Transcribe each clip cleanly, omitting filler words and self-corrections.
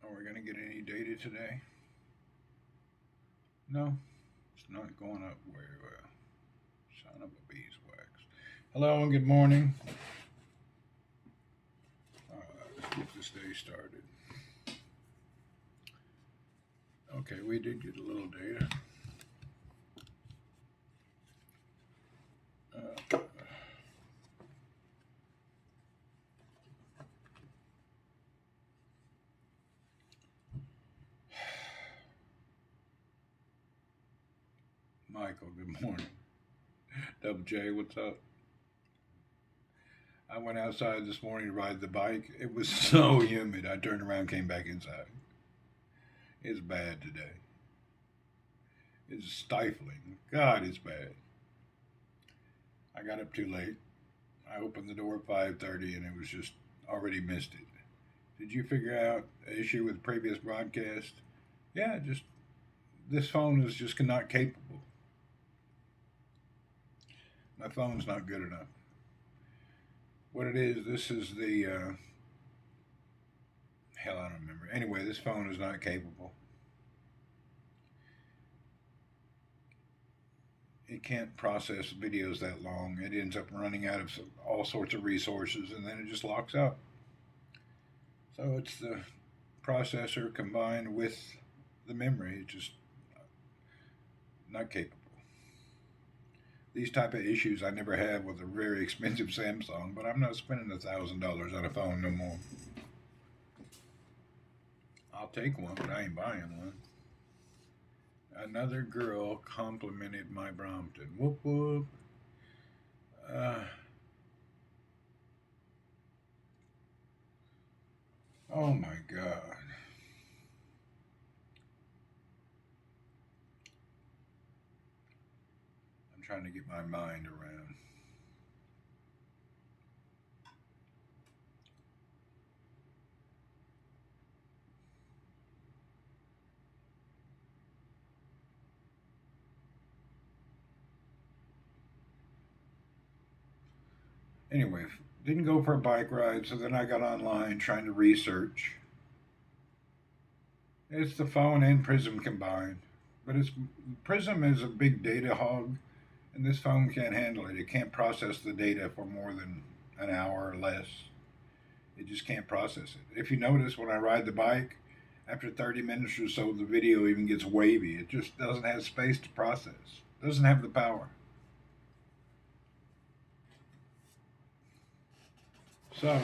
Are we going to get any data today? No, it's not going up very well. Son of a beeswax. Hello and good morning. Let's get this day started. Okay, we did get a little data. Uh, Michael, good morning. Double J, what's up? I went outside this morning to ride the bike. It was so humid. I turned around, came back inside. It's bad today. It's stifling. God, it's bad. I got up too late. I opened the door at 5:30 and it was just already missed it. Did you figure out the issue with previous broadcast? Yeah, just this phone is just not capable. My phone's not good enough. What it is, this is the hell. I don't remember. Anyway, this phone is not capable. It can't process videos that long. It ends up running out of all sorts of resources, and then it just locks out. So it's the processor combined with the memory, just not capable. These type of issues I never had with a very expensive Samsung, but I'm not spending $1,000 on a phone no more. I'll take one, but I ain't buying one. Another girl complimented my Brompton. Whoop whoop. Uh, oh my God. I'm trying to get my mind around. Anyway, didn't go for a bike ride, so then I got online trying to research. It's the phone and Prism combined. But it's Prism is a big data hog, and this phone can't handle it. It can't process the data for more than an hour or less. It just can't process it. If you notice, when I ride the bike, after 30 minutes or so, the video even gets wavy. It just doesn't have space to process. It doesn't have the power. So,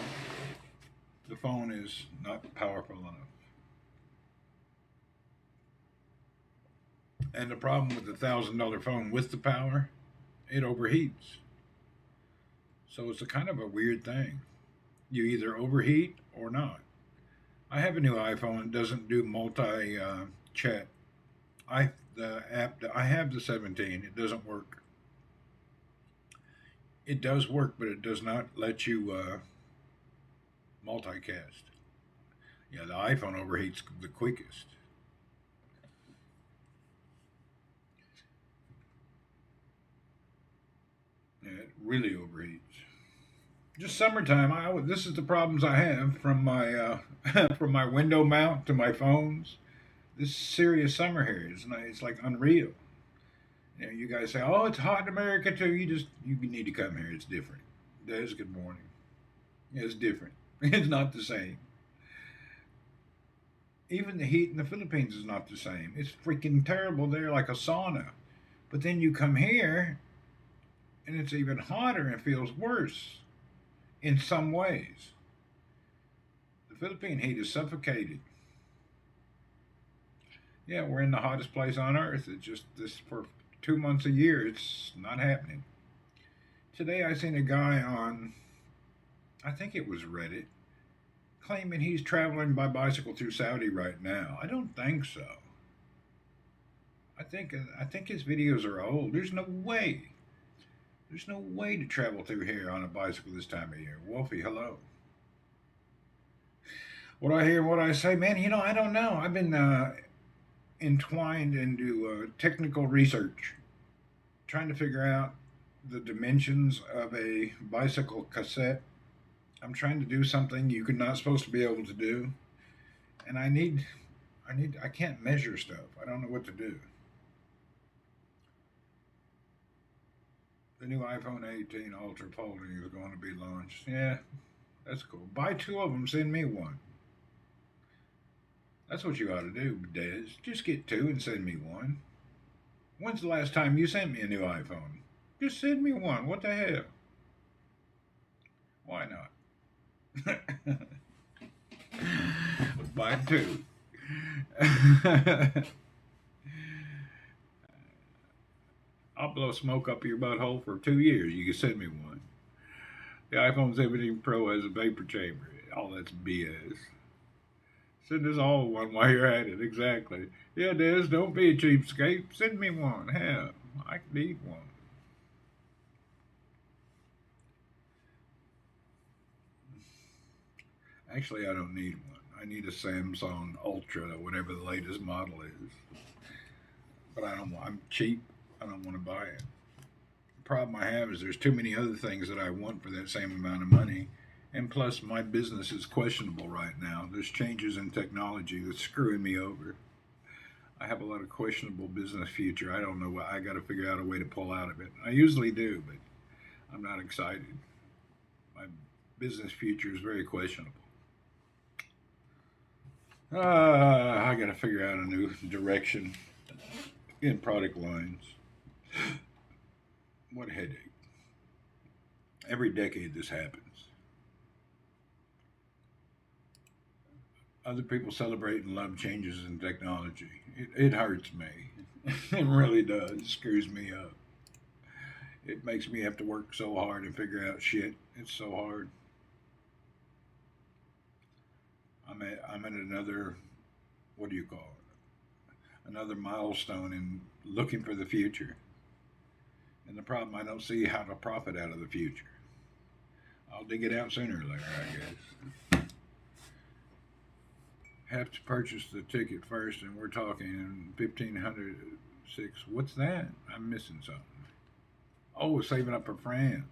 the phone is not powerful enough. And the problem with the $1,000 phone with the power, it overheats. So it's a kind of a weird thing. You either overheat or not. I have a new iPhone that doesn't do multi chat. The app I have the 17. It doesn't work. It does work, but it does not let you multicast. Yeah, the iPhone overheats the quickest. Yeah, it really overheats. Just summertime. This is the problems I have from my from my window mount to my phones. This serious summer here is it's like unreal. You know, you guys say, "Oh, it's hot in America too." You need to come here. It's different. Des, good morning. Yeah, it's different. It's not the same. Even the heat in the Philippines is not the same. It's freaking terrible there, like a sauna. But then you come here, and it's even hotter and it feels worse in some ways. The Philippine heat is suffocating. Yeah, we're in the hottest place on earth. It's just this for 2 months a year. It's not happening. Today I seen a guy on, I think it was Reddit, claiming he's traveling by bicycle through Saudi right now. I don't think so. I think his videos are old. There's no way. There's no way to travel through here on a bicycle this time of year. Wolfie, hello. What I hear, what I say, man. I don't know. I've been entwined into technical research, trying to figure out the dimensions of a bicycle cassette. I'm trying to do something you're not supposed to be able to do. And I can't measure stuff. I don't know what to do. The new iPhone 18 Ultra folding is going to be launched. Yeah, that's cool. Buy two of them, send me one. That's what you ought to do, Des. Just get two and send me one. When's the last time you sent me a new iPhone? Just send me one. What the hell? Why not? Buy two. I'll blow smoke up your butthole for 2 years. You can send me one. The iPhone 17 Pro has a vapor chamber. All that's BS. Send us all one while you're at it. Exactly. Yeah, Des, don't be a cheapskate. Send me one. Hell, I need one. Actually, I don't need one. I need a Samsung Ultra, whatever the latest model is. But I don't. I'm cheap. I don't want to buy it. The problem I have is there's too many other things that I want for that same amount of money. And plus, my business is questionable right now. There's changes in technology that's screwing me over. I have a lot of questionable business future. I don't know what I got to figure out a way to pull out of it. I usually do, but I'm not excited. My business future is very questionable. I got to figure out a new direction in product lines. What a headache. Every decade this happens. Other people celebrate and love changes in technology. It hurts me. It really does. It screws me up. It makes me have to work so hard and figure out shit. It's so hard. I'm at another, what do you call it? Another milestone in looking for the future. And the problem, I don't see how to profit out of the future. I'll dig it out sooner or later, I guess. Have to purchase the ticket first, and we're talking 1,506. What's that? I'm missing something. Oh, saving up for France.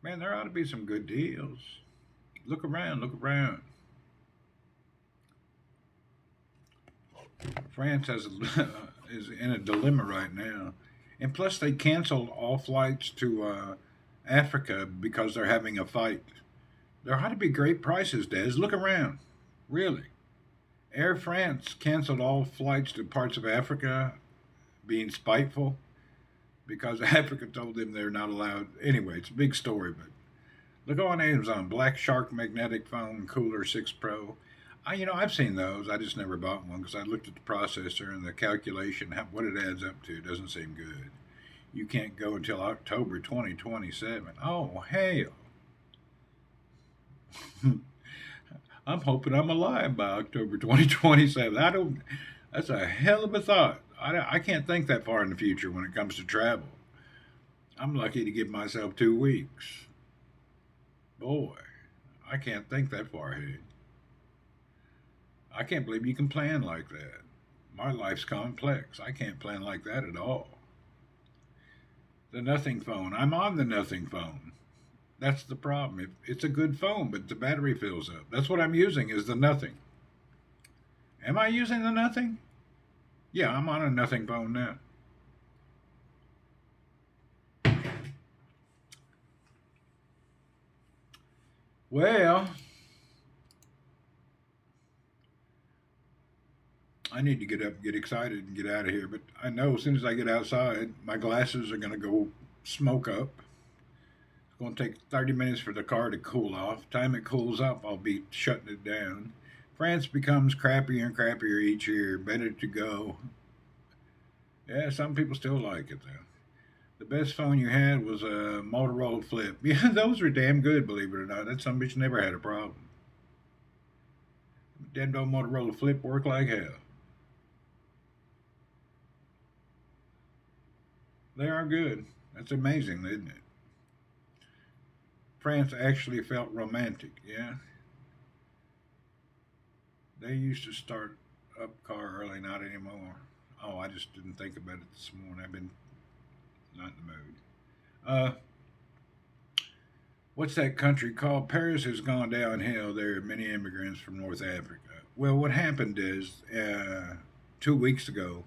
Man, there ought to be some good deals. Look around, look around. France has is in a dilemma right now, and plus they canceled all flights to Africa because they're having a fight. There ought to be great prices, Des. Look around. Really. Air France canceled all flights to parts of Africa, being spiteful, because Africa told them they're not allowed. Anyway, it's a big story, but look on Amazon. Black Shark Magnetic Phone Cooler 6 Pro. I've seen those. I just never bought one because I looked at the processor and the calculation, what it adds up to doesn't seem good. You can't go until October 2027. Oh, hell. I'm hoping I'm alive by October 2027. That's a hell of a thought. I can't think that far in the future when it comes to travel. I'm lucky to give myself 2 weeks. Boy, I can't think that far ahead. I can't believe you can plan like that. My life's complex. I can't plan like that at all. The nothing phone. I'm on the nothing phone. That's the problem. It's a good phone, but the battery fills up. That's what I'm using is the nothing. Am I using the nothing? Yeah, I'm on a nothing phone now. Well, I need to get up, get excited, and get out of here. But I know as soon as I get outside, my glasses are going to go smoke up. It's going to take 30 minutes for the car to cool off. Time it cools up, I'll be shutting it down. France becomes crappier and crappier each year. Better to go. Yeah, some people still like it though. The best phone you had was a Motorola Flip. Yeah, those were damn good, believe it or not. That some bitch never had a problem. Damn old Motorola Flip worked like hell. They are good. That's amazing, isn't it? France actually felt romantic, yeah? They used to start up car early, not anymore. Oh, I just didn't think about it this morning. I've been not in the mood. Uh, what's that country called? Paris has gone downhill. There are many immigrants from North Africa. Well, what happened is 2 weeks ago,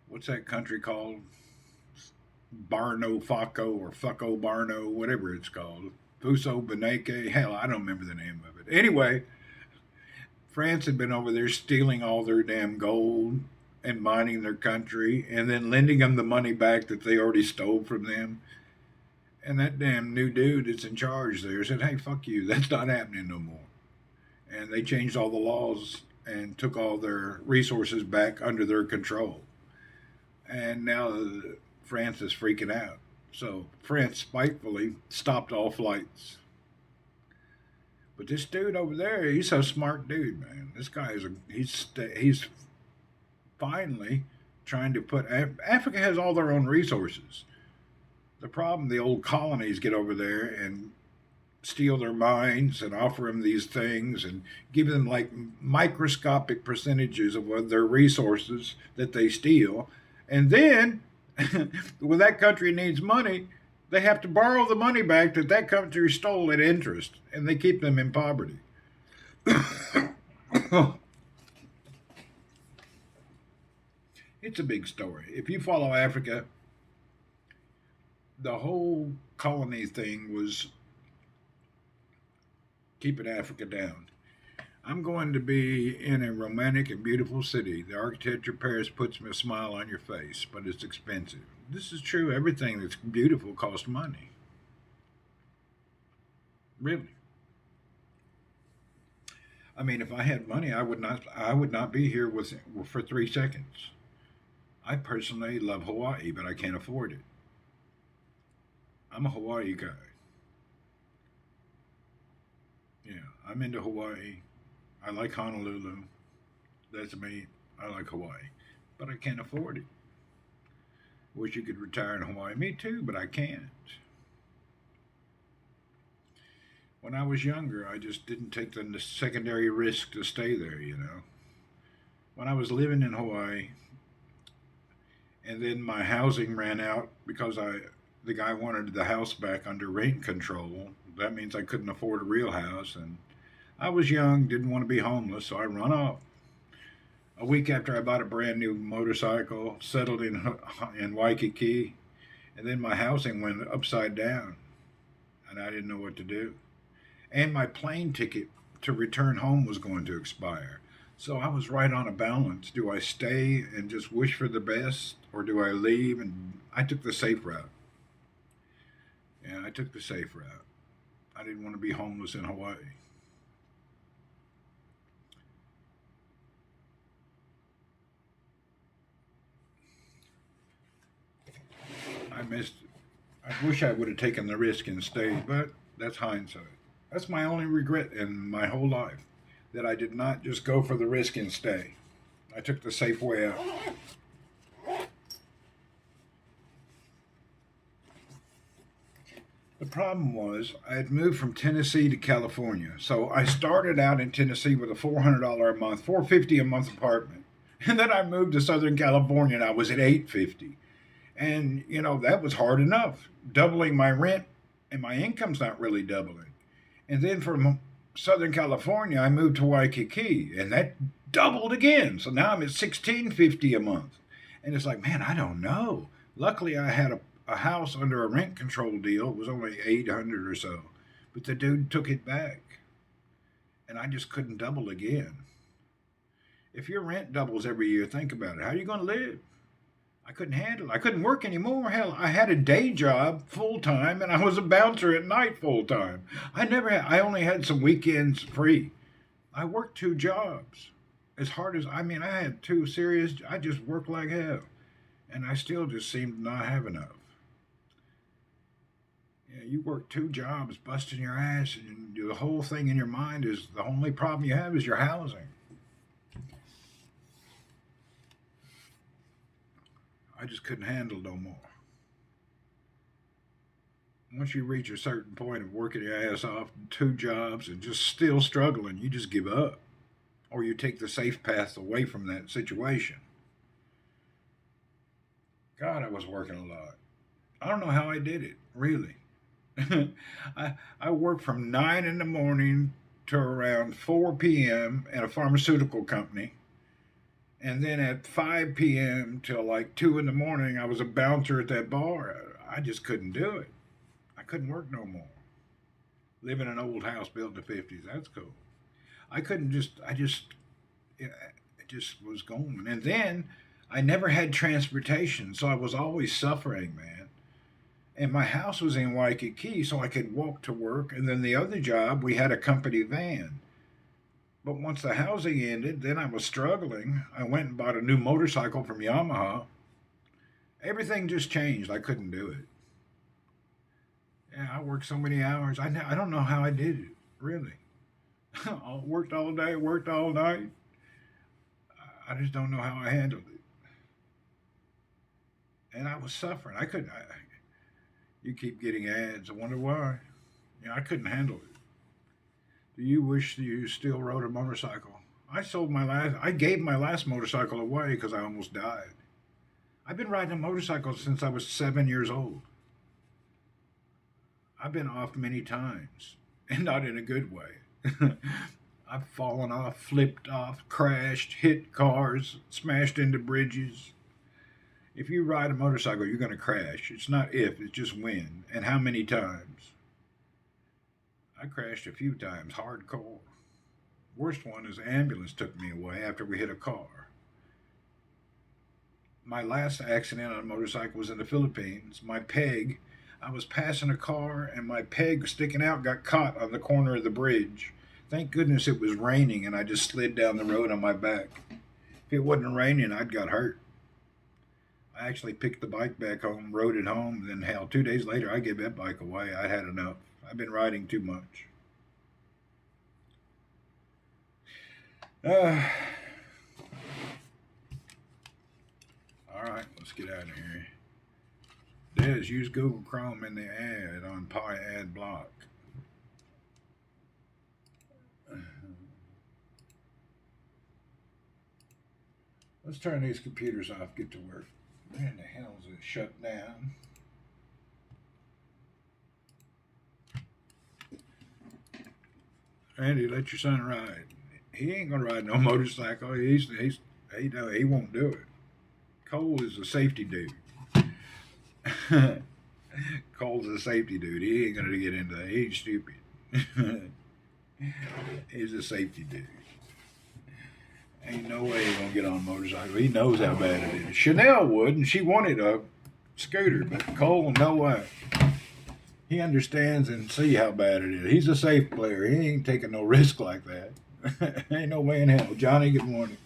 what's that country called? Barno Faco or Fucko Barno, whatever it's called. Fuso Beneke. Hell, I don't remember the name of it. Anyway, France had been over there stealing all their damn gold and mining their country and then lending them the money back that they already stole from them. And that damn new dude that's in charge there said, hey, fuck you. That's not happening no more. And they changed all the laws and took all their resources back under their control. And now France is freaking out. So France spitefully stopped all flights. But this dude over there, he's a smart dude, man. This guy is he's finally trying to put Africa has all their own resources. The problem, the old colonies get over there and steal their mines and offer them these things and give them like microscopic percentages of their resources that they steal. And then when that country needs money, they have to borrow the money back that that country stole at interest, and they keep them in poverty. It's a big story. If you follow Africa, the whole colony thing was keeping Africa down. I'm going to be in a romantic and beautiful city. The architecture of Paris puts a smile on your face, but it's expensive. This is true. Everything that's beautiful costs money. Really. I mean, if I had money, I would not be here for 3 seconds. I personally love Hawaii, but I can't afford it. I'm a Hawaii guy. Yeah, I'm into Hawaii. I like Honolulu. That's me. I like Hawaii. But I can't afford it. Wish you could retire in Hawaii. Me too, but I can't. When I was younger, I just didn't take the secondary risk to stay there, you know. When I was living in Hawaii, and then my housing ran out because the guy wanted the house back under rent control. That means I couldn't afford a real house, and I was young, didn't want to be homeless, so I run off. A week after I bought a brand new motorcycle, settled in Waikiki, and then my housing went upside down, and I didn't know what to do. And my plane ticket to return home was going to expire. So I was right on a balance. Do I stay and just wish for the best, or do I leave? And I took the safe route. Yeah, I took the safe route. I didn't want to be homeless in Hawaii. I missed it. I wish I would have taken the risk and stayed, but that's hindsight. That's my only regret in my whole life, that I did not just go for the risk and stay. I took the safe way out. The problem was I had moved from Tennessee to California. So I started out in Tennessee with a $400 a month, $450 a month apartment. And then I moved to Southern California and I was at $850. And you know, that was hard enough. Doubling my rent and my income's not really doubling. And then from Southern California I moved to Waikiki and that doubled again. So now I'm at $1650 a month. And it's like, man, I don't know. Luckily I had a house under a rent control deal. It was only 800 or so. But the dude took it back. And I just couldn't double again. If your rent doubles every year, think about it. How are you going to live? I couldn't handle it. I couldn't work anymore. Hell, I had a day job full time and I was a bouncer at night full time. I only had some weekends free. I worked 2 jobs. As hard as, I had 2 serious, I just worked like hell. And I still just seemed to not have enough. Yeah, you work 2 jobs, busting your ass, and the whole thing in your mind is the only problem you have is your housing. I just couldn't handle no more. Once you reach a certain point of working your ass off, 2 jobs, and just still struggling, you just give up. Or you take the safe path away from that situation. God, I was working a lot. I don't know how I did it, really. I worked from 9 in the morning to around 4 p.m. at a pharmaceutical company. And then at 5 p.m. till like 2 in the morning, I was a bouncer at that bar. I just couldn't do it. I couldn't work no more. Live in an old house built in the 50s. That's cool. I couldn't just, I just, it just was going. And then I never had transportation, so I was always suffering, man. And my house was in Waikiki, so I could walk to work. And then the other job, we had a company van. But once the housing ended, then I was struggling. I went and bought a new motorcycle from Yamaha. Everything just changed. I couldn't do it. Yeah, I worked so many hours. I don't know how I did it, really. I worked all day, worked all night. I just don't know how I handled it. And I was suffering. I couldn't. You keep getting ads. I wonder why. Yeah, I couldn't handle it. Do you wish you still rode a motorcycle? I gave my last motorcycle away because I almost died. I've been riding a motorcycle since I was 7 years old. I've been off many times, and not in a good way. I've fallen off, flipped off, crashed, hit cars, smashed into bridges. If you ride a motorcycle, you're going to crash. It's not if, it's just when, and how many times. I crashed a few times, hardcore. Worst one is an ambulance took me away after we hit a car. My last accident on a motorcycle was in the Philippines. I was passing a car and my peg sticking out got caught on the corner of the bridge. Thank goodness it was raining and I just slid down the road on my back. If it wasn't raining, I'd got hurt. I actually picked the bike back home, rode it home, then hell, 2 days later I gave that bike away. I'd had enough. I've been riding too much. All right, let's get out of here. Des, use Google Chrome in the ad on Pi Ad Block. Let's turn these computers off, get to work. Where in the hell is it shut down? Randy, let your son ride. He ain't gonna ride no motorcycle. He won't do it. Cole is a safety dude. Cole's a safety dude. He ain't gonna get into that. He's stupid. He's a safety dude. Ain't no way he's gonna get on a motorcycle. He knows how bad it is. Chanel would, and she wanted a scooter, but Cole, no way. He understands and see how bad it is. He's a safe player. He ain't taking no risk like that. Ain't no way in hell. Johnny, good morning.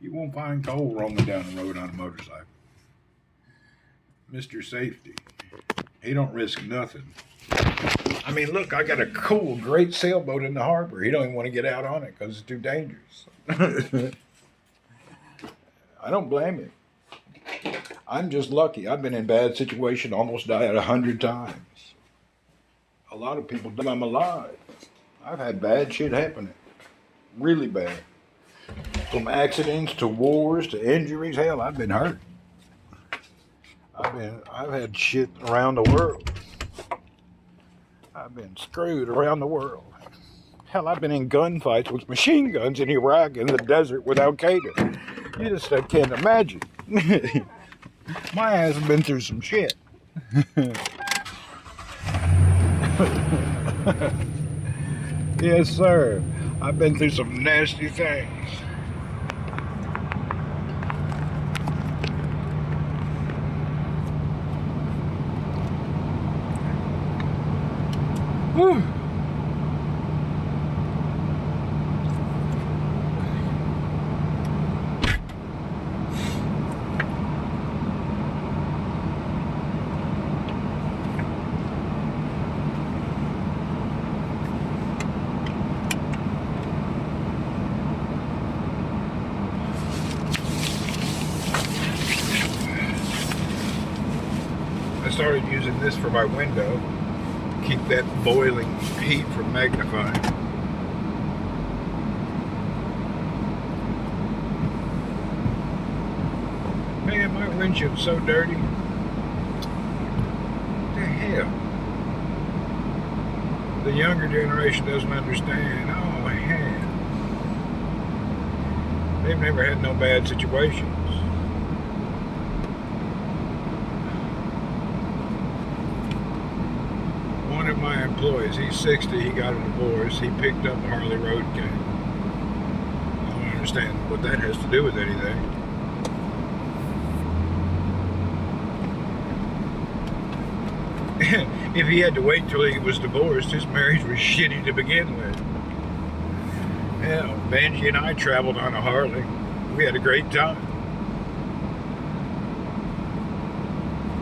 You won't find Cole roaming down the road on a motorcycle. Mr. Safety. He don't risk nothing. I mean, look, I got a cool, great sailboat in the harbor. He don't even want to get out on it because it's too dangerous. I don't blame him. I'm just lucky. I've been in bad situations, almost died 100 times. A lot of people think I'm alive. I've had bad shit happening. Really bad. From accidents to wars to injuries. Hell, I've been hurt. I've had shit around the world. I've been screwed around the world. Hell, I've been in gunfights with machine guns in Iraq in the desert with Al Qaeda. You just can't imagine. My ass has been through some shit. Yes, sir. I've been through some nasty things. Whew. I started using this for my window. Keep that boiling heat from magnifying. Man, my windshield's so dirty. What the hell? The younger generation doesn't understand. Oh, man. They've never had no bad situations. One of my employees, he's 60, he got a divorce, he picked up a Harley Road King. I don't understand what that has to do with anything. If he had to wait till he was divorced, his marriage was shitty to begin with. Hell, Benji and I traveled on a Harley. We had a great time.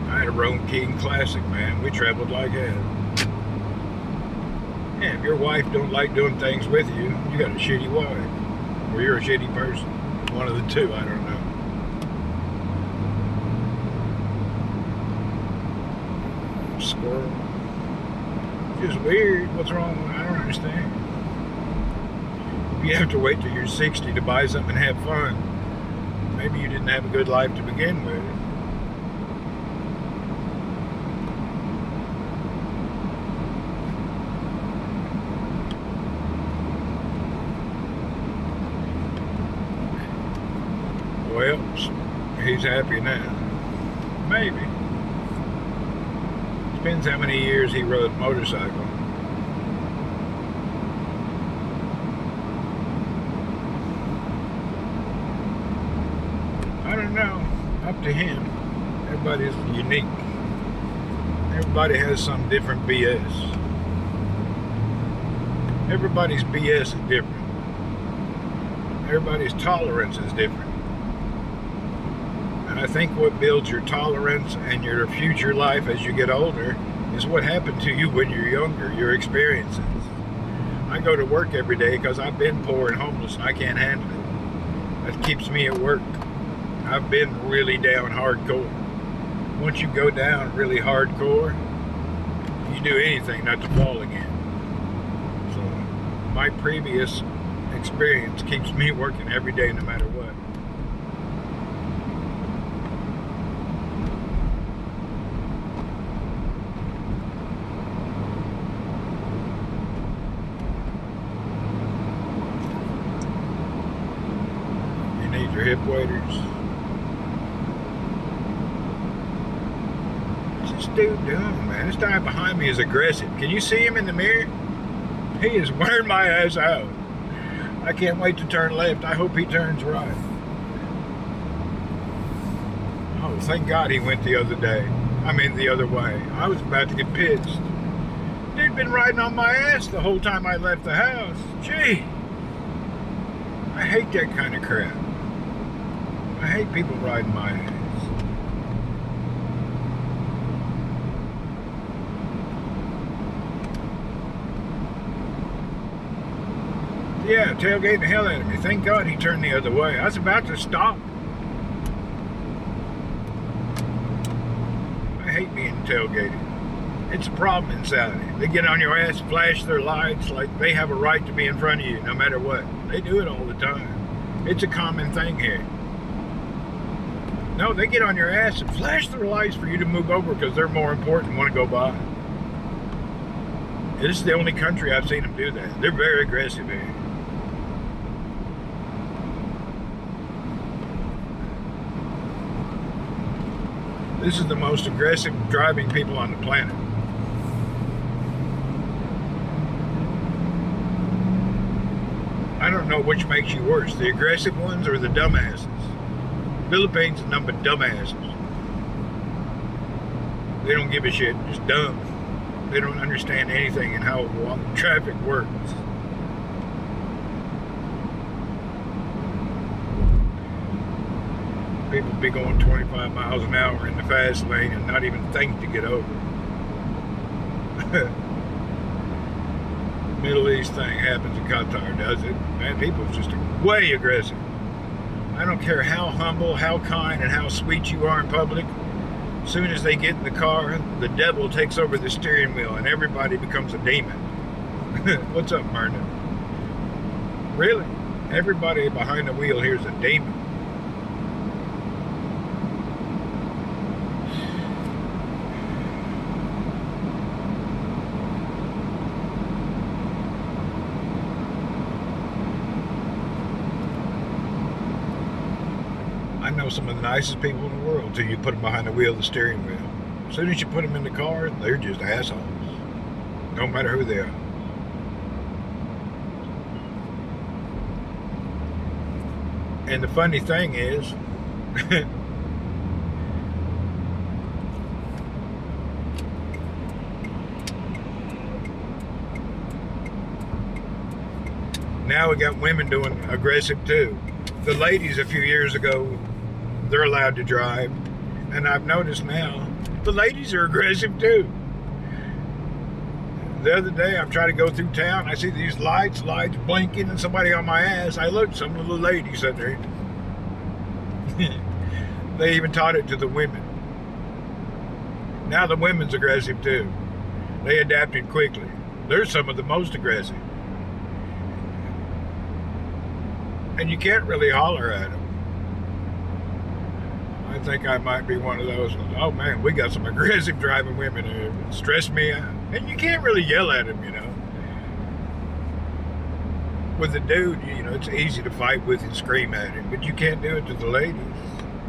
I had a Roan King Classic, man. We traveled like hell. Yeah, if your wife don't like doing things with you, you got a shitty wife. Or you're a shitty person. One of the two, I don't know. Squirrel. Just weird. What's wrong? I don't understand. You have to wait till you're 60 to buy something and have fun. Maybe you didn't have a good life to begin with. Well, he's happy now. Maybe. Depends how many years he rode motorcycle. I don't know. Up to him. Everybody's unique. Everybody has some different BS. Everybody's BS is different. Everybody's tolerance is different. And I think what builds your tolerance and your future life as you get older is what happened to you when you're younger, your experiences. I go to work every day because I've been poor and homeless and I can't handle it. That keeps me at work. I've been really down hardcore. Once you go down really hardcore, you do anything not to fall again. So my previous experience keeps me working every day no matter what. You need your hip waders. What's this dude doing, man? This guy behind me is aggressive. Can you see him in the mirror? He is wearing my ass out. I can't wait to turn left. I hope he turns right. Oh, thank God he went the other way. I was about to get pissed. Dude been riding on my ass the whole time I left the house. Gee. I hate that kind of crap. I hate people riding my ass. Yeah, tailgating the hell out of me. Thank God he turned the other way. I was about to stop. I hate being tailgated. It's a problem in Saudi. They get on your ass, flash their lights like they have a right to be in front of you no matter what. They do it all the time. It's a common thing here. No, they get on your ass and flash their lights for you to move over because they're more important and want to go by. This is the only country I've seen them do that. They're very aggressive here. This is the most aggressive driving people on the planet. I don't know which makes you worse, the aggressive ones or the dumbasses. Philippines is nothing but dumbasses. They don't give a shit, just dumb. They don't understand anything in how traffic works. People be going 25 miles an hour in the fast lane and not even think to get over. Middle East thing happens in Qatar, does it? Man, people are just way aggressive. I don't care how humble, how kind, and how sweet you are in public. As soon as they get in the car, the devil takes over the steering wheel and everybody becomes a demon. What's up, Myrna? Really? Everybody behind the wheel here is a demon. know, some of the nicest people in the world until you put them behind the wheel of the steering wheel. As soon as you put them in the car, they're just assholes. No matter who they are. And the funny thing is, now we got women doing aggressive too. The ladies a few years ago, they're allowed to drive. And I've noticed now, the ladies are aggressive too. The other day, I'm trying to go through town. I see these lights blinking and somebody on my ass. I look, some little lady sitting there. They even taught it to the women. Now the women's aggressive too. They adapted quickly. They're some of the most aggressive. And you can't really holler at them. I think I might be one of those. Oh man, we got some aggressive driving women who stress me out. And you can't really yell at them, you know. With the dude, you know, it's easy to fight with and scream at him, but you can't do it to the ladies.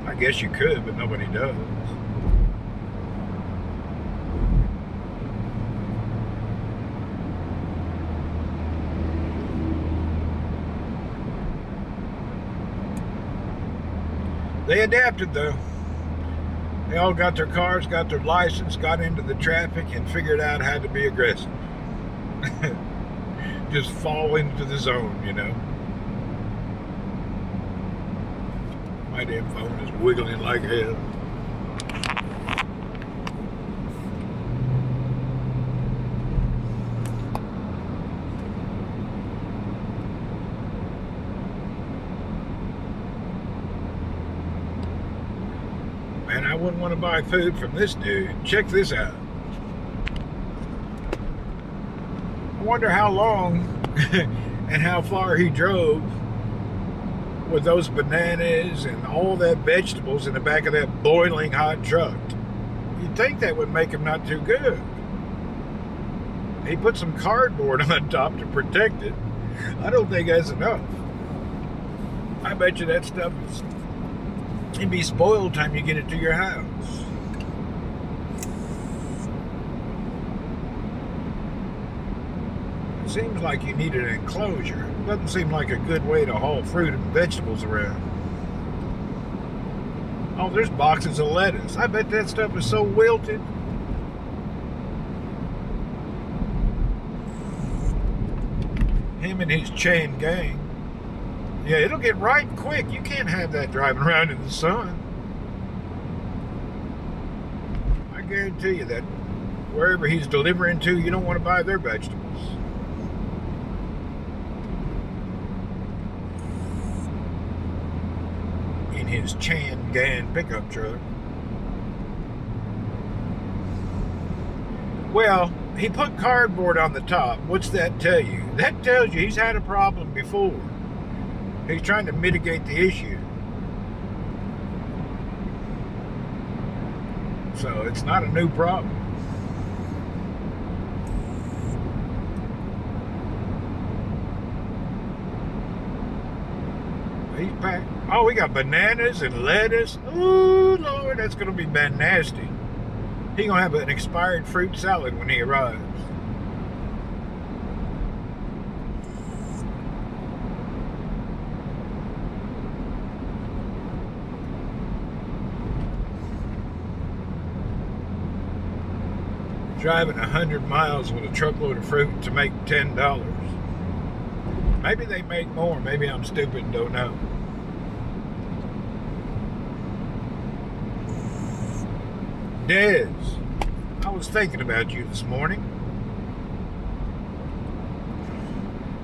I guess you could, but nobody does. They adapted though. They all got their cars, got their license, got into the traffic, and figured out how to be aggressive. Just fall into the zone, you know. My damn phone is wiggling like hell. Man, I wouldn't want to buy food from this dude. Check this out. I wonder how long and how far he drove with those bananas and all that vegetables in the back of that boiling hot truck. You'd think that would make him not too good. He put some cardboard on top to protect it. I don't think that's enough. I bet you that stuff is... it'd be spoiled time you get it to your house. It seems like you need an enclosure. It doesn't seem like a good way to haul fruit and vegetables around. Oh, there's boxes of lettuce. I bet that stuff is so wilted. Him and his chain gang. Yeah, it'll get right quick. You can't have that driving around in the sun. I guarantee you that wherever he's delivering to, you don't want to buy their vegetables. In his Chan Gan pickup truck. Well, he put cardboard on the top. What's that tell you? That tells you he's had a problem before. He's trying to mitigate the issue. So it's not a new problem. He's packed. Oh, we got bananas and lettuce. Ooh, Lord, that's going to be bad nasty. He's going to have an expired fruit salad when he arrives. Driving 100 miles with a truckload of fruit to make $10. Maybe they make more. Maybe I'm stupid and don't know. Des, I was thinking about you this morning.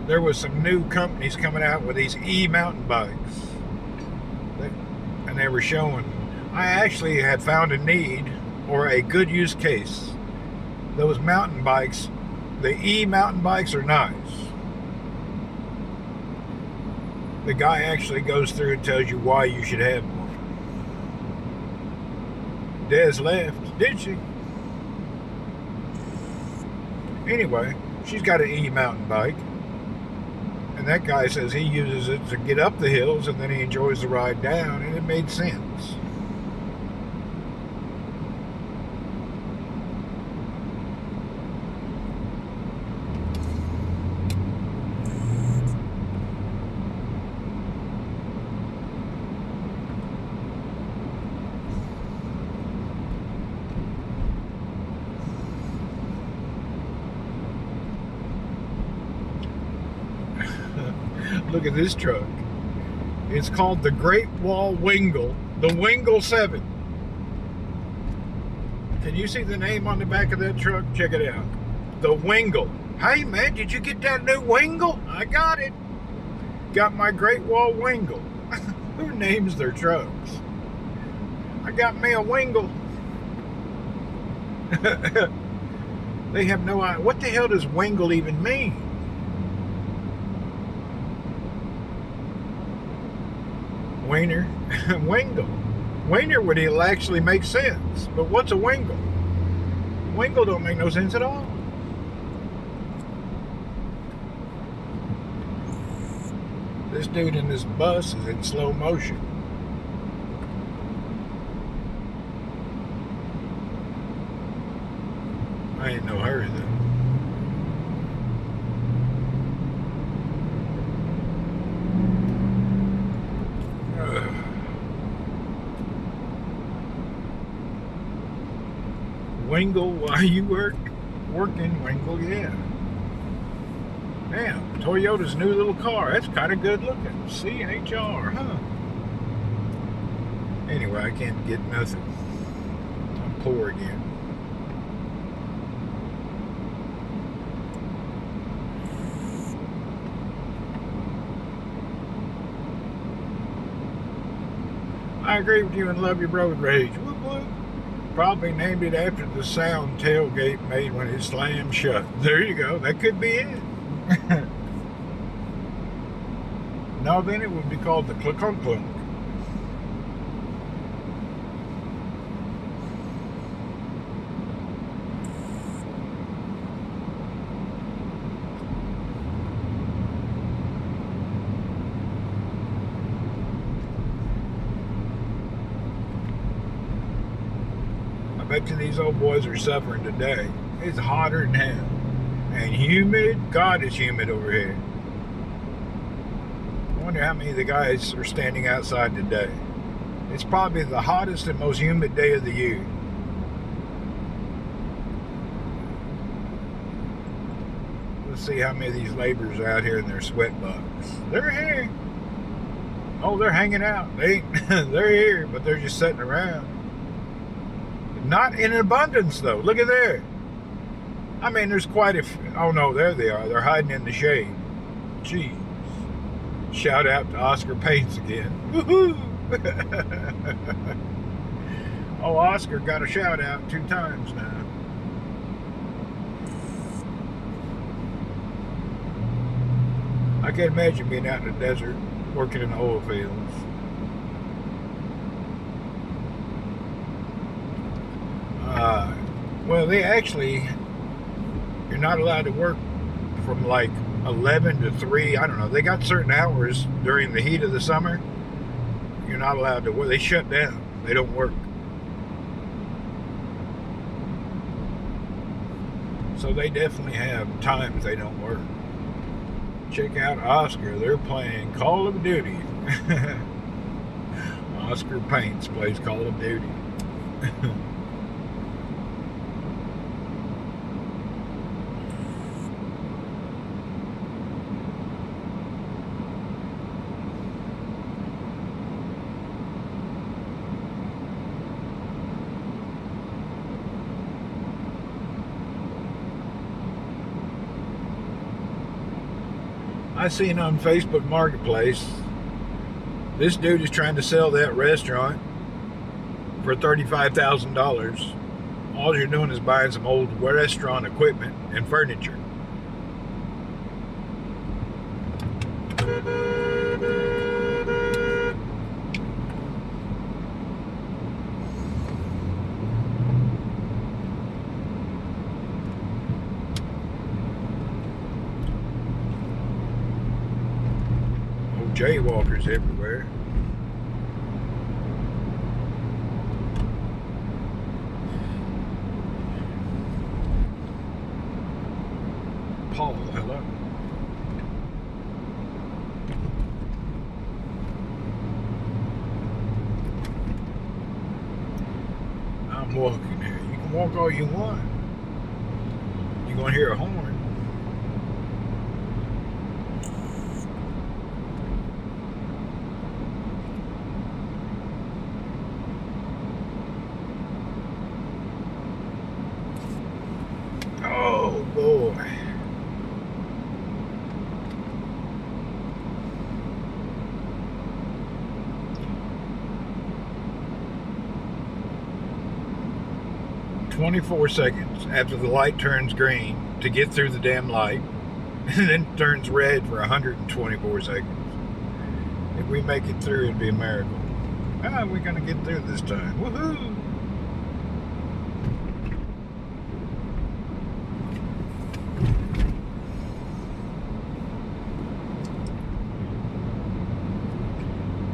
There was some new companies coming out with these e-mountain bikes. And they were showing. I actually had found a need or a good use case. Those mountain bikes, the e-mountain bikes are nice. The guy actually goes through and tells you why you should have one. Des left, did she? Anyway, she's got an e-mountain bike. And that guy says he uses it to get up the hills and then he enjoys the ride down, and it made sense. Look at this truck. It's called the Great Wall Wingle. The Wingle 7. Can you see the name on the back of that truck? Check it out. The Wingle. Hey man, did you get that new Wingle? I got it. Got my Great Wall Wingle. Who names their trucks? I got me a Wingle. They have no idea. What the hell does Wingle even mean? Wiener. Wingle. Wiener would actually make sense. But what's a Wingle? Wingle don't make no sense at all. This dude in this bus is in slow motion. I ain't no hurry though. Wingle while you working, Wingle, yeah. Damn, Toyota's new little car. That's kind of good looking. CHR, huh? Anyway, I can't get nothing. I'm poor again. I agree with you and love your road rage. Whoop, whoop. Probably named it after the sound tailgate made when it slammed shut. There you go. That could be it. No, then it would be called the clunk clunk. I bet you these old boys are suffering today. It's hotter than hell. And humid. God, it's humid over here. I wonder how many of the guys are standing outside today. It's probably the hottest and most humid day of the year. Let's see how many of these laborers are out here in their sweat bucks. They're here. Oh, they're hanging out. They're here, but they're just sitting around. Not in abundance, though. Look at there. I mean, there's quite a few. Oh, no, there they are. They're hiding in the shade. Jeez. Shout out to Oscar Paints again. Woohoo! Oh, Oscar got a shout out 2 times now. I can't imagine being out in the desert working in the oil fields. Well, they actually, you're not allowed to work from like 11 to 3. I don't know. They got certain hours during the heat of the summer. You're not allowed to work. They shut down. They don't work. So they definitely have times they don't work. Check out Oscar. They're playing Call of Duty. Oscar Paints plays Call of Duty. I seen on Facebook Marketplace, this dude is trying to sell that restaurant for $35,000. All you're doing is buying some old restaurant equipment and furniture. Jaywalkers everywhere. Paul, hello. I'm walking here. You can walk all you want. You're gonna hear a horn. boy. "24 seconds after the light turns green to get through the damn light, and then turns red for 124 seconds. If we make it through, it'd be a miracle. We're gonna get through this time. Woohoo!"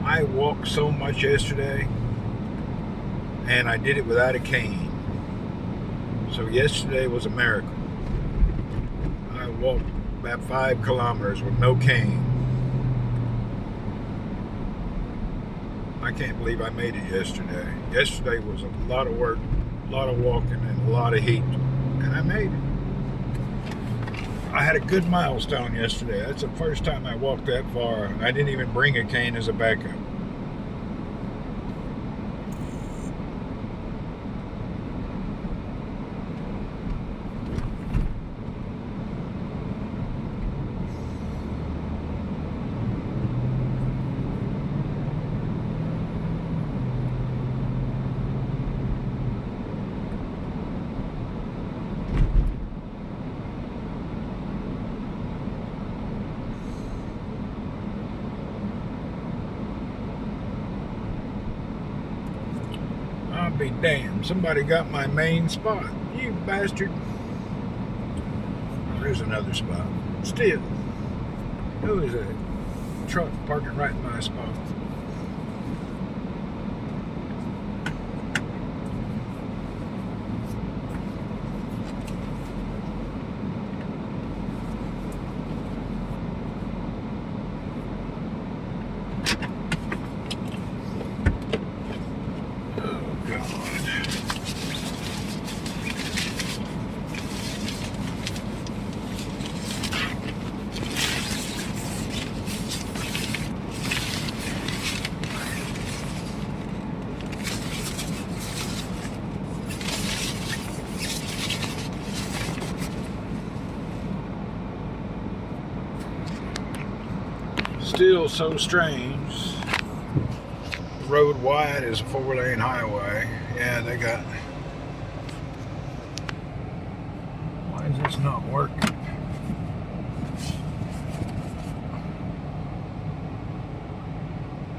I walked so much yesterday, and I did it without a cane. So yesterday was a miracle. I walked about 5 kilometers with no cane. I can't believe I made it yesterday. Yesterday was a lot of work, a lot of walking, and a lot of heat, and I made it. I had a good milestone yesterday. That's the first time I walked that far, and I didn't even bring a cane as a backup. I'll be damned. Somebody got my main spot. You bastard. Oh, there's another spot. Still. Who is a truck parking right in my spot? Still so strange. The road wide is a 4-lane highway. Yeah, they got... Why is this not working?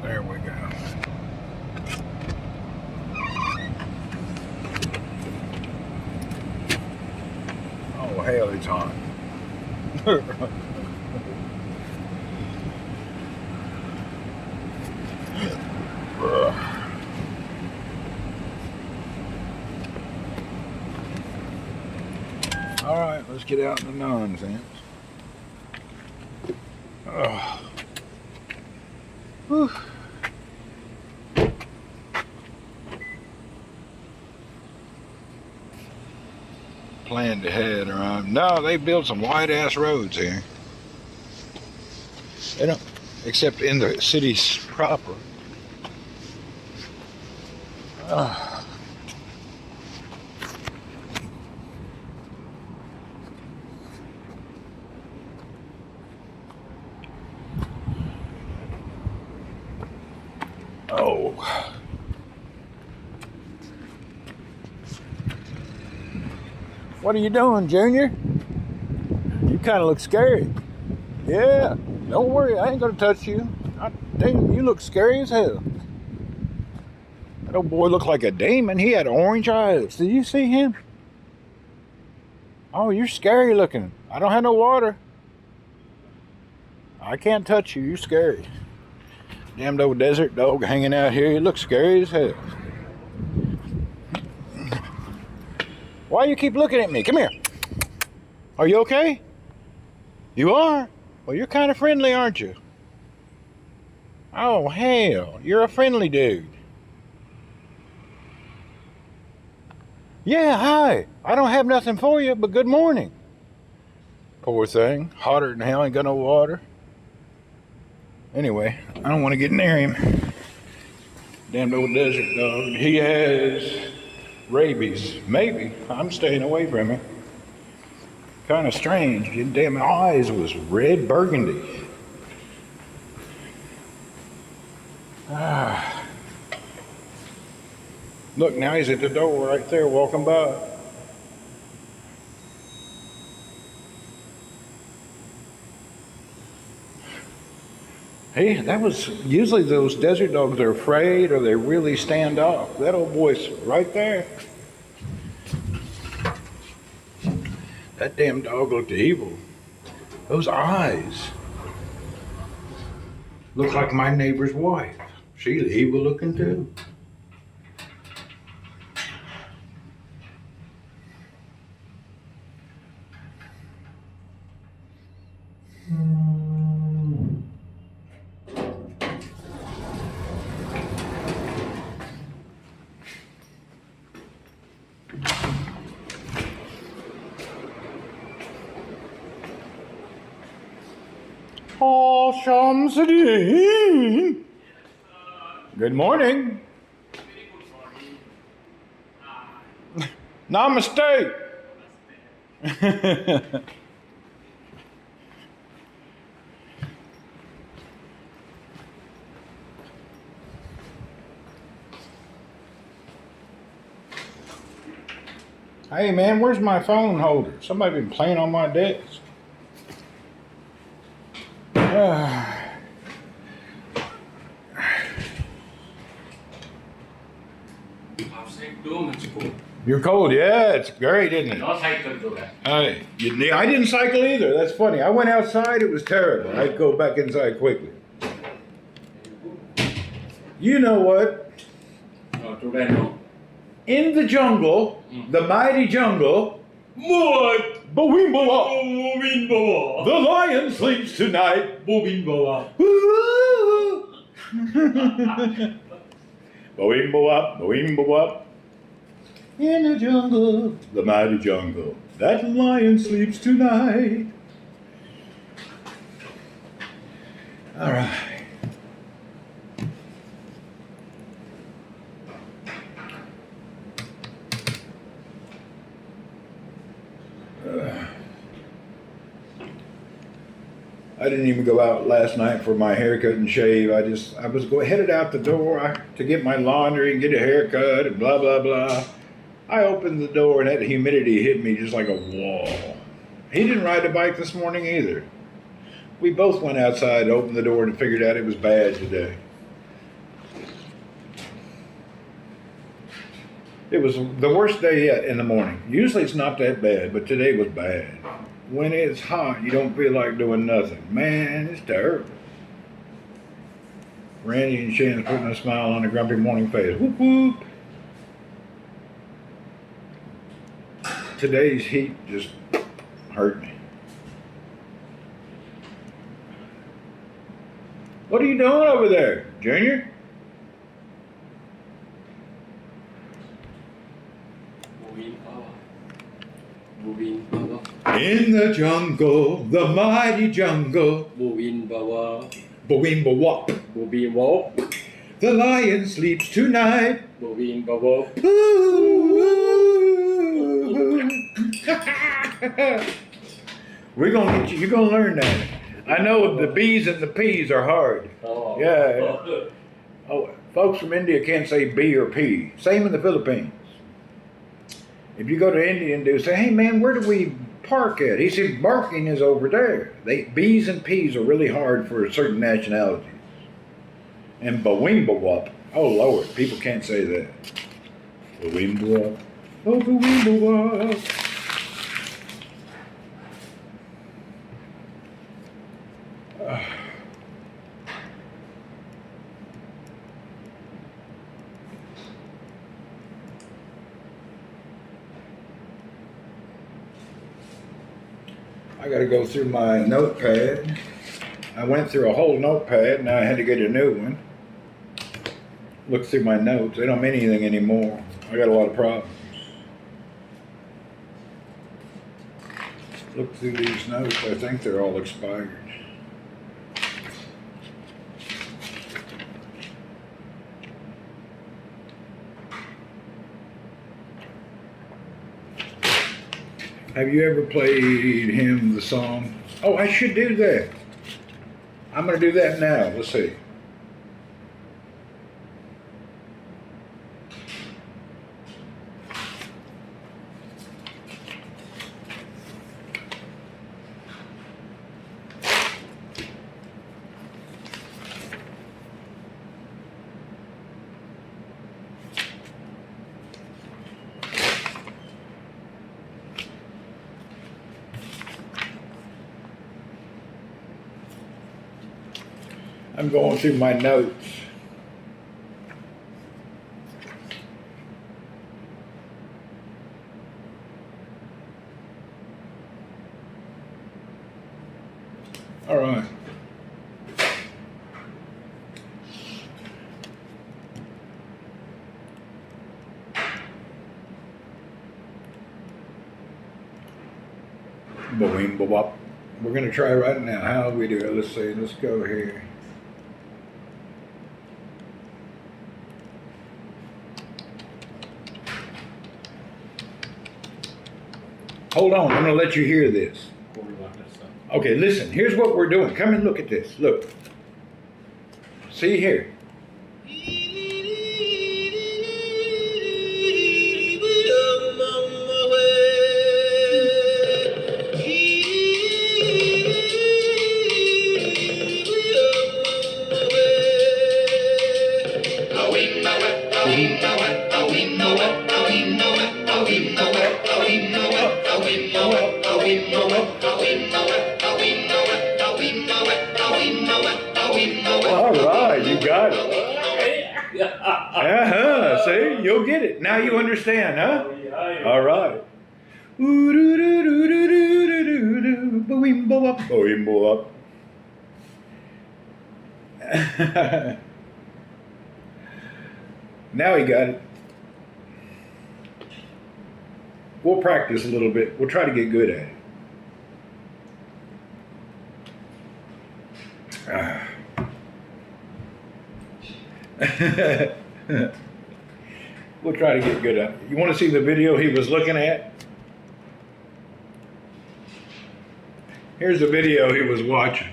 There we go. Oh, hell, it's hot. All right, let's get out in the nonsense. Whew. Planned to head around. No, they built some wide ass roads here. They don't, except in the cities proper. Oh. What are you doing, Junior? You kind of look scary. Yeah, don't worry, I ain't gonna touch you. Damn, you look scary as hell. That old boy looked like a demon. He had orange eyes. Did you see him? Oh, you're scary looking. I don't have no water. I can't touch you. You're scary. Damned old desert dog hanging out here. You look scary as hell. Why you keep looking at me? Come here. Are you okay? You are? Well, you're kind of friendly, aren't you? Oh, hell. You're a friendly dude. Yeah, hi. I don't have nothing for you, but good morning. Poor thing. Hotter than hell. Ain't got no water. Anyway, I don't want to get near him. Damn old desert dog. He has rabies. Maybe. I'm staying away from him. Kind of strange. Your damn eyes was red burgundy. Ah. Look, now he's at the door right there, walking by. Hey, that was, usually those desert dogs are afraid or they really stand off. That old boy's right there. That damn dog looked evil. Those eyes look like my neighbor's wife. She's evil looking too. Good morning. Namaste. Hey man, where's my phone holder? Somebody been playing on my desk. You're cold, yeah, it's great, isn't it? I didn't cycle either, that's funny. I went outside, it was terrible. I'd go back inside quickly. You know what? In the jungle, the mighty jungle, the lion sleeps tonight. In the jungle, the mighty jungle, that lion sleeps tonight. All right. I didn't even go out last night for my haircut and shave. I was headed out the door to get my laundry and get a haircut and blah, blah, blah. I opened the door and that humidity hit me just like a wall. He didn't ride a bike this morning either. We both went outside, opened the door, and figured out it was bad today. It was the worst day yet in the morning. Usually it's not that bad, but today was bad. When it's hot, you don't feel like doing nothing. Man, it's terrible. Randy and Shannon's putting a smile on a grumpy morning face. Whoop, whoop. Today's heat just hurt me. What are you doing over there, Junior? In the jungle, the mighty jungle. The lion sleeps tonight. We're gonna get you. You're gonna learn that. I know the B's and the P's are hard. Yeah. Oh, folks from India can't say B or P. Same in the Philippines. If you go to India and say, "Hey man, where do we park at?" He said, "Barking is over there." B's and P's are really hard for certain nationalities. And Bawimba-wop, oh Lord, people can't say that. Bawimba-wop, oh Bawimba-wop. I got to go through my notepad. I went through a whole notepad, now I had to get a new one. Look through my notes. They don't mean anything anymore. I got a lot of problems. Look through these notes. I think they're all expired. Have you ever played him the song? Oh, I should do that. I'm going to do that now. Let's see. I'm going through my notes. All right. Boing, bop. We're going to try right now. How do we do it? Let's see. Let's go here. Hold on, I'm going to let you hear this. Okay, listen, here's what we're doing. Come and look at this. Look. See here. All right, you got it. See, you'll get it. Now you understand, huh? All right. Now he got it. We'll practice a little bit. We'll try to get good at it. We'll try to get good at it. You want to see the video he was looking at? Here's the video he was watching.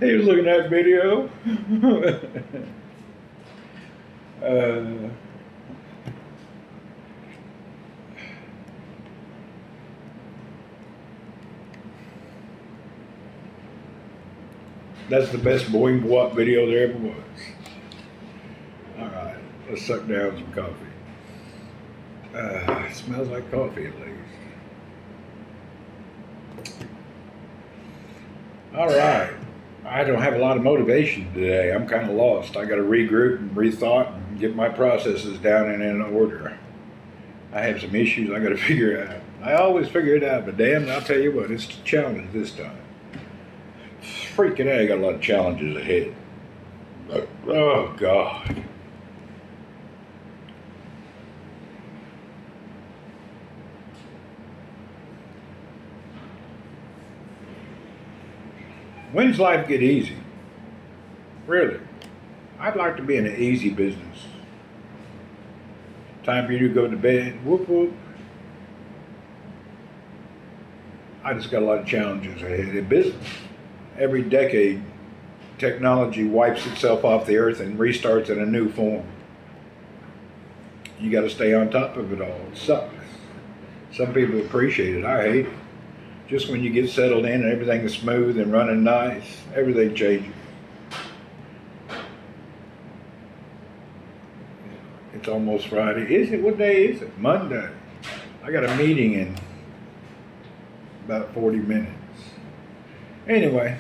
He was looking at video. That's the best boing boing video there ever was. All right, let's suck down some coffee. It smells like coffee at least. All right. I don't have a lot of motivation today. I'm kind of lost. I got to regroup and rethought and get my processes down and in order. I have some issues I got to figure out. I always figure it out, but damn, I'll tell you what, it's a challenge this time. Freaking A, I got a lot of challenges ahead. Oh, God. When's life get easy? Really? I'd like to be in an easy business. Time for you to go to bed. Whoop, whoop. I just got a lot of challenges ahead in business. Every decade, technology wipes itself off the earth and restarts in a new form. You got to stay on top of it all. It sucks. Some people appreciate it. I hate it. Just when you get settled in and everything is smooth and running nice, everything changes. It's almost Friday. Is it? What day is it? Monday. I got a meeting in about 40 minutes. Anyway,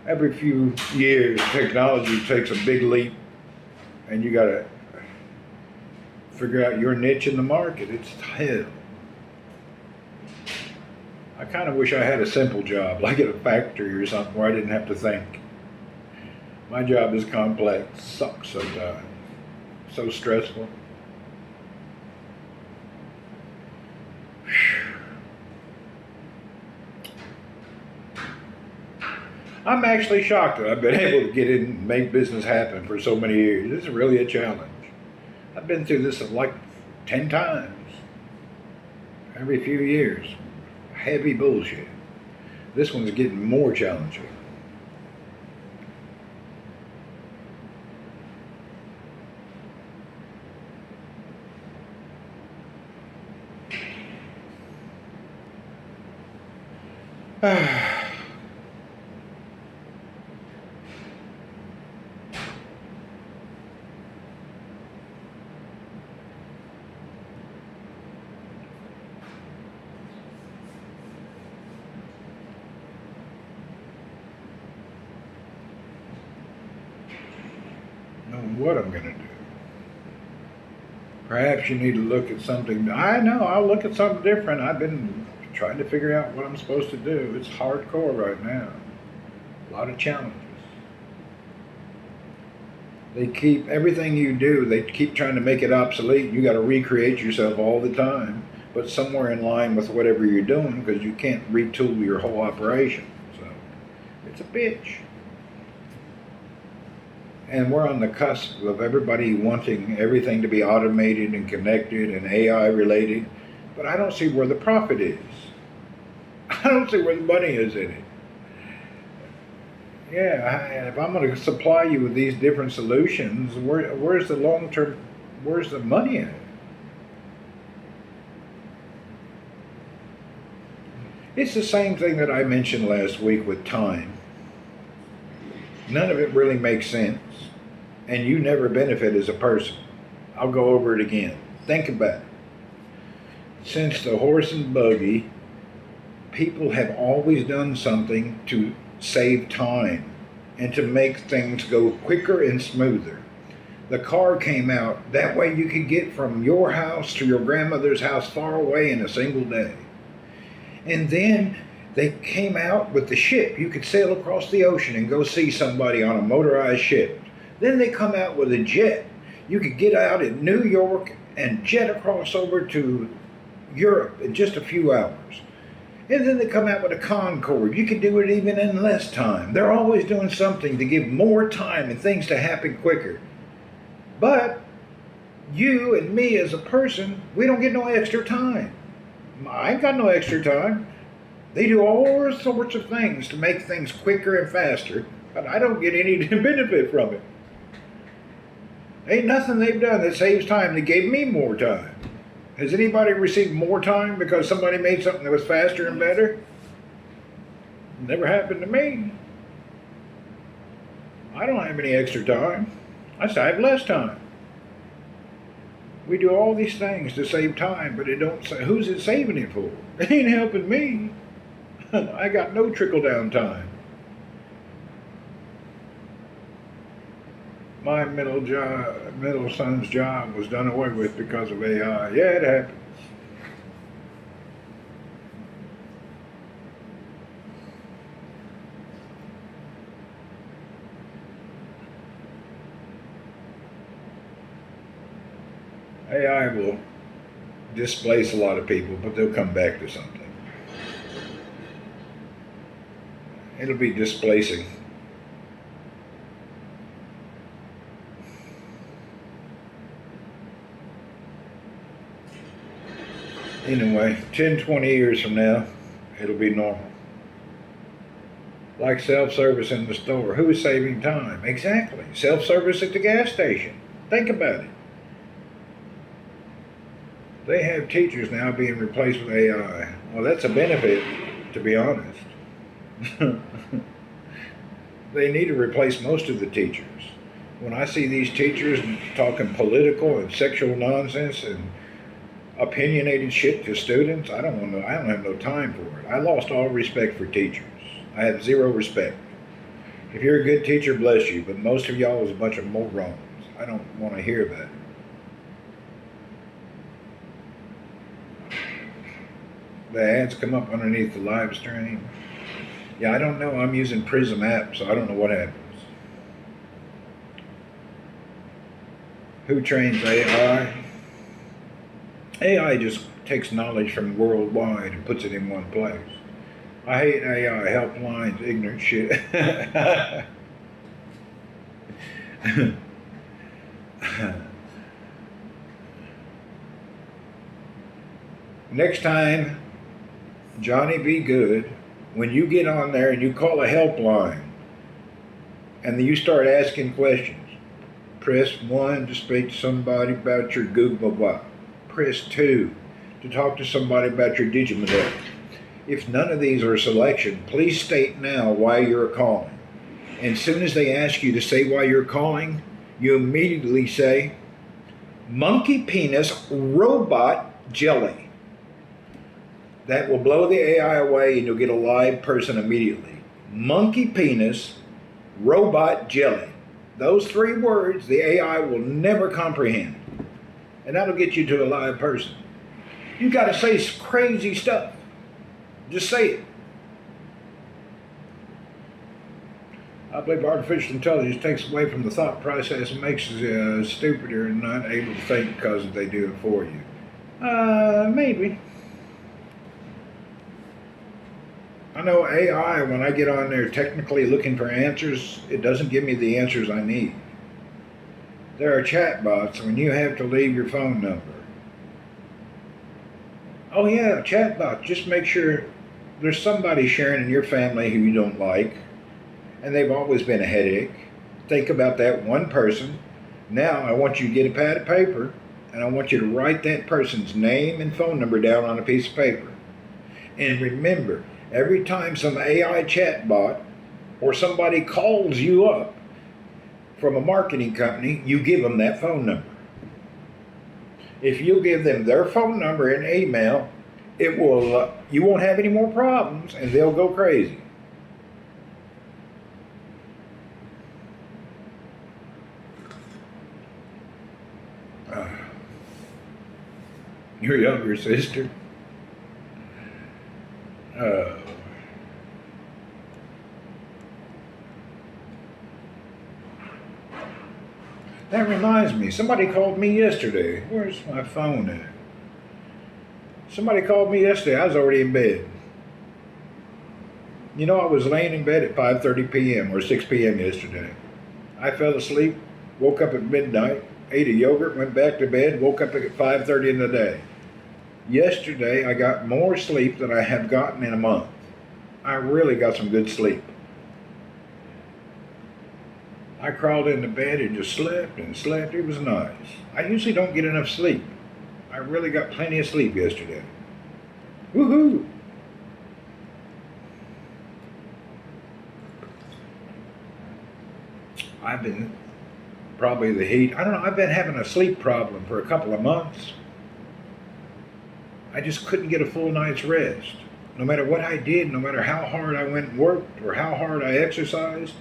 every few years, technology takes a big leap, and you got to figure out your niche in the market. It's hell. I kind of wish I had a simple job, like at a factory or something, where I didn't have to think. My job is complex, sucks sometimes, so stressful. I'm actually shocked that I've been able to get in and make business happen for so many years. This is really a challenge. I've been through this like 10 times. Every few years. Heavy bullshit. This one's getting more challenging. What I'm going to do. Perhaps you need to look at something. I know, I'll look at something different. I've been trying to figure out what I'm supposed to do. It's hardcore right now. A lot of challenges. They keep, everything you do, they keep trying to make it obsolete. You got to recreate yourself all the time, but somewhere in line with whatever you're doing, because you can't retool your whole operation. So, it's a bitch. And we're on the cusp of everybody wanting everything to be automated and connected and AI related. But I don't see where the profit is. I don't see where the money is in it. Yeah, if I'm going to supply you with these different solutions, where's the long term, where's the money in it? It's the same thing that I mentioned last week with time. None of it really makes sense, and you never benefit as a person. I'll go over it again. Think about it. Since the horse and buggy, people have always done something to save time and to make things go quicker and smoother. The car came out, that way you could get from your house to your grandmother's house far away in a single day. And then they came out with the ship. You could sail across the ocean and go see somebody on a motorized ship. Then they come out with a jet. You could get out in New York and jet across over to Europe in just a few hours. And then they come out with a Concorde. You could do it even in less time. They're always doing something to give more time and things to happen quicker. But you and me as a person, we don't get no extra time. I ain't got no extra time. They do all sorts of things to make things quicker and faster, but I don't get any benefit from it. Ain't nothing they've done that saves time. They gave me more time. Has anybody received more time because somebody made something that was faster and better? Never happened to me. I don't have any extra time. I have less time. We do all these things to save time, but it don't say, who's it saving it for? It ain't helping me. I got no trickle-down time. My middle son's job was done away with because of AI. Yeah, it happens. AI will displace a lot of people, but they'll come back to something. It'll be displacing. Anyway, 10, 20 years from now, it'll be normal. Like self-service in the store. Who's saving time? Exactly. Self-service at the gas station. Think about it. They have teachers now being replaced with AI. Well, that's a benefit, to be honest. They need to replace most of the teachers. When I see these teachers talking political and sexual nonsense and opinionated shit to students, I don't have no time for it. I lost all respect for teachers. I have zero respect. If you're a good teacher, bless you, but most of y'all is a bunch of morons. I don't want to hear that. the ads come up underneath the live stream. Yeah, I don't know. I'm using Prism app, so I don't know what happens. Who trains AI? AI just takes knowledge from worldwide and puts it in one place. I hate AI helplines, ignorant shit. Next time, Johnny be good, when you get on there and you call a helpline and then you start asking questions, press 1 to speak to somebody about your Google Bot. Press 2 to talk to somebody about your Digimodel. If none of these are a selection, please state now why you're calling. And as soon as they ask you to say why you're calling, you immediately say, monkey penis robot jelly. That will blow the AI away and you'll get a live person immediately. Monkey penis robot jelly. Those 3 words the AI will never comprehend. And that'll get you to a live person. You got to say crazy stuff. Just say it. I believe artificial intelligence takes away from the thought process and makes you stupider and not able to think because they do it for you. Maybe. I know AI, when I get on there technically looking for answers, it doesn't give me the answers I need. There are chatbots when you have to leave your phone number. Oh yeah, chatbots. Just make sure there's somebody sharing in your family who you don't like, and they've always been a headache. Think about that one person. Now I want you to get a pad of paper, and I want you to write that person's name and phone number down on a piece of paper. And remember, every time some AI chatbot or somebody calls you up from a marketing company, you give them that phone number. If you give them their phone number and email, it will you won't have any more problems, and they'll go crazy. Your younger sister. That reminds me, somebody called me yesterday. Where's my phone at? Somebody called me yesterday. I was already in bed. You know, I was laying in bed at 5:30 p.m. or 6 p.m. yesterday. I fell asleep, woke up at midnight, ate a yogurt, went back to bed, woke up at 5:30 in the day. Yesterday, I got more sleep than I have gotten in a month. I really got some good sleep. I crawled into bed and just slept and slept. It was nice. I usually don't get enough sleep. I really got plenty of sleep yesterday. Woohoo! I've been, probably the heat, I don't know, I've been having a sleep problem for a couple of months. I just couldn't get a full night's rest. No matter what I did, no matter how hard I went and worked or how hard I exercised,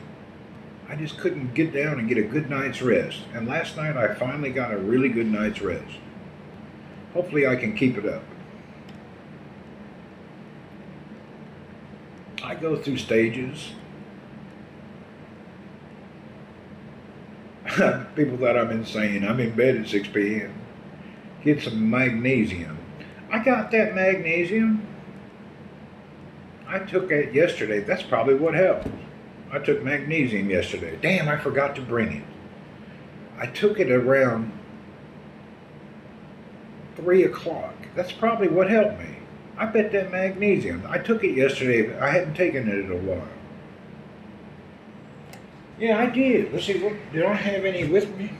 I just couldn't get down and get a good night's rest. And last night I finally got a really good night's rest. Hopefully I can keep it up. I go through stages. People thought I'm insane. I'm in bed at 6 p.m. Get some magnesium. I got that magnesium. I took it yesterday. That's probably what helped. I took magnesium yesterday. Damn, I forgot to bring it. I took it around 3 o'clock. That's probably what helped me. I bet that magnesium. I took it yesterday. I hadn't taken it in a while. Yeah, I did. Let's see, what, did I have any with me?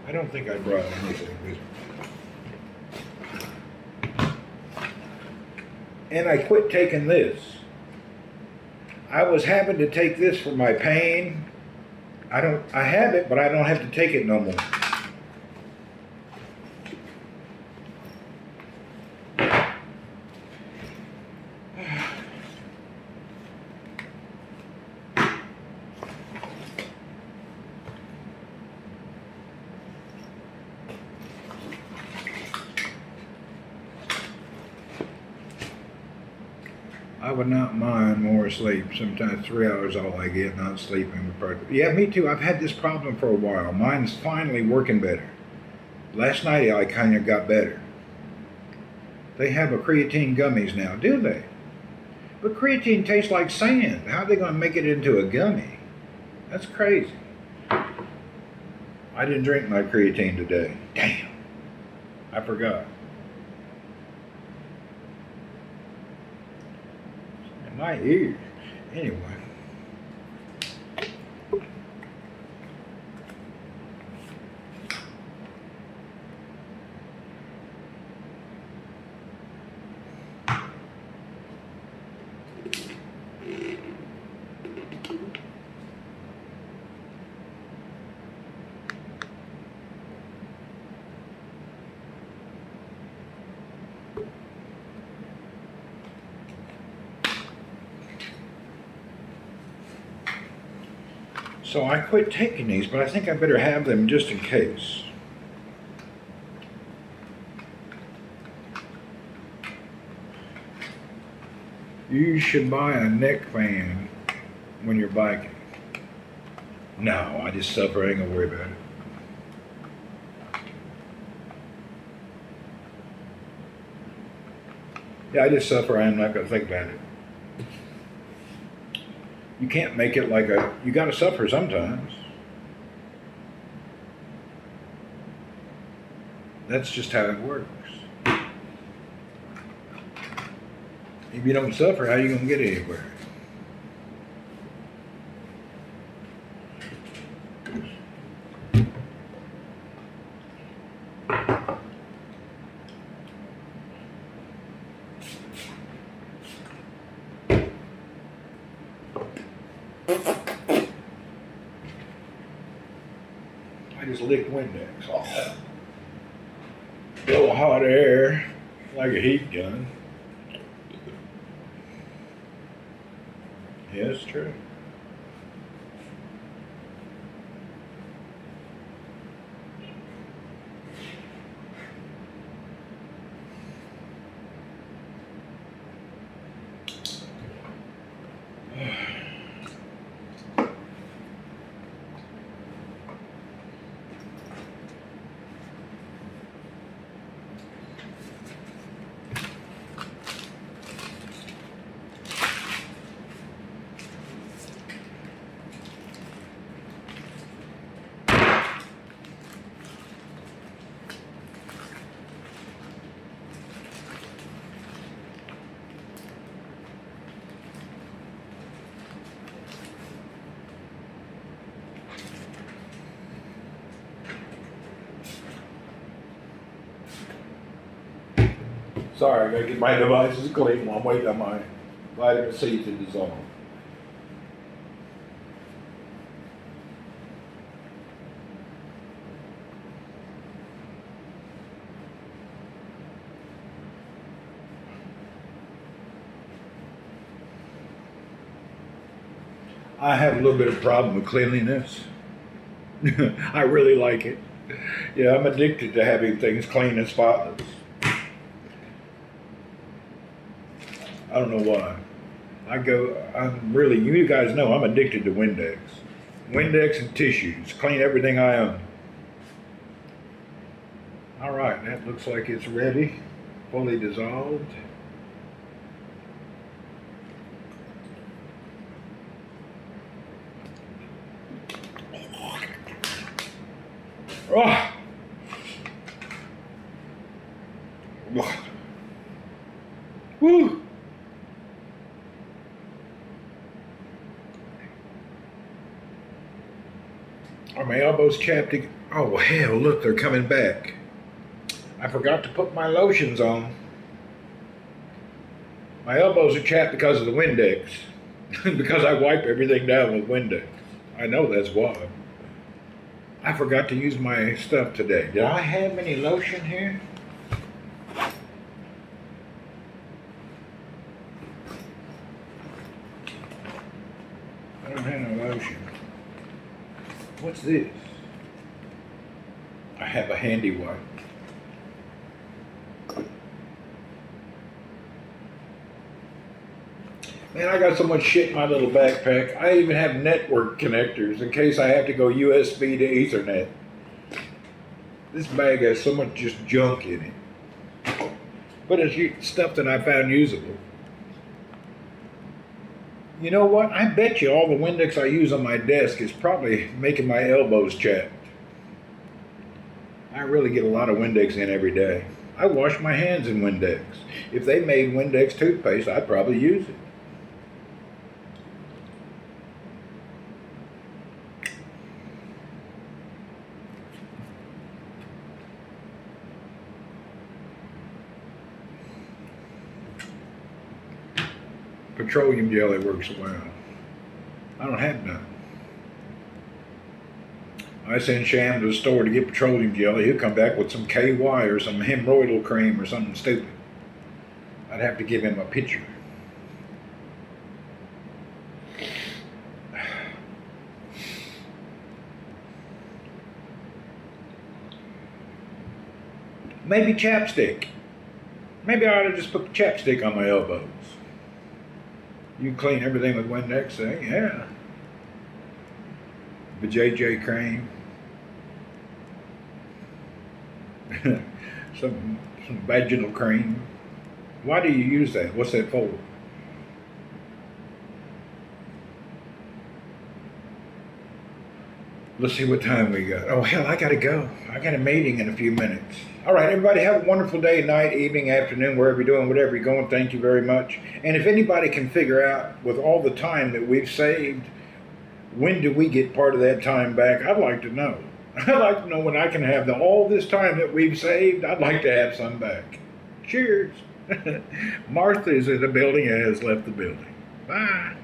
I don't think I brought anything with me. And I quit taking this. I was having to take this for my pain. I have it, but I don't have to take it no more. I would not mind more sleep. Sometimes 3 hours all I get, not sleeping. Yeah, me too. I've had this problem for a while. Mine's finally working better. Last night I kind of got better. They have a creatine gummies now, do they? But creatine tastes like sand. How are they going to make it into a gummy? That's crazy. I didn't drink my creatine today. Damn. I forgot. In my ears. Anyway. So I quit taking these, but I think I better have them just in case. You should buy a neck fan when you're biking. No, I just suffer. I ain't gonna worry about it. Yeah, I just suffer. I'm not gonna think about it. You can't make it like a, you gotta suffer sometimes. That's just how it works. If you don't suffer, how are you gonna get anywhere? I just licked Windex. Oh. Blow hot air like a heat gun. Yeah, it's true. Sorry, I gotta get my devices clean while I'm waiting on my vitamin C to dissolve. I have a little bit of problem with cleanliness. I really like it. Yeah, I'm addicted to having things clean and spotless. I don't know why. You guys know I'm addicted to Windex. Windex and tissues. Clean everything I own. All right, that looks like it's ready. Fully dissolved. Oh. Woo. Are my elbows chapped again? Oh hell, look, they're coming back. I forgot to put my lotions on. My elbows are chapped because of the Windex. Because I wipe everything down with Windex. I know that's why. I forgot to use my stuff today. Did I have any lotion here? I don't have no lotion. What's this? I have a handy wipe. Man, I got so much shit in my little backpack. I even have network connectors in case I have to go USB to Ethernet. This bag has so much just junk in it. But it's stuff that I found usable. You know what? I bet you all the Windex I use on my desk is probably making my elbows chapped. I really get a lot of Windex in every day. I wash my hands in Windex. If they made Windex toothpaste, I'd probably use it. Petroleum jelly works well. I don't have none. I send Sham to the store to get petroleum jelly. He'll come back with some KY or some hemorrhoidal cream or something stupid. I'd have to give him a picture. Maybe chapstick. Maybe I ought to just put chapstick on my elbows. You clean everything with Windex, eh? Yeah. The JJ cream. some vaginal cream. Why do you use that? What's that for? Let's see what time we got. Oh, hell, I gotta go. I got a meeting in a few minutes. All right, everybody, have a wonderful day, night, evening, afternoon, wherever you're doing, whatever you're going. Thank you very much. And if anybody can figure out, with all the time that we've saved, when do we get part of that time back? I'd like to know. I'd like to know when I can have all this time that we've saved. I'd like to have some back. Cheers. Martha is in the building and has left the building. Bye.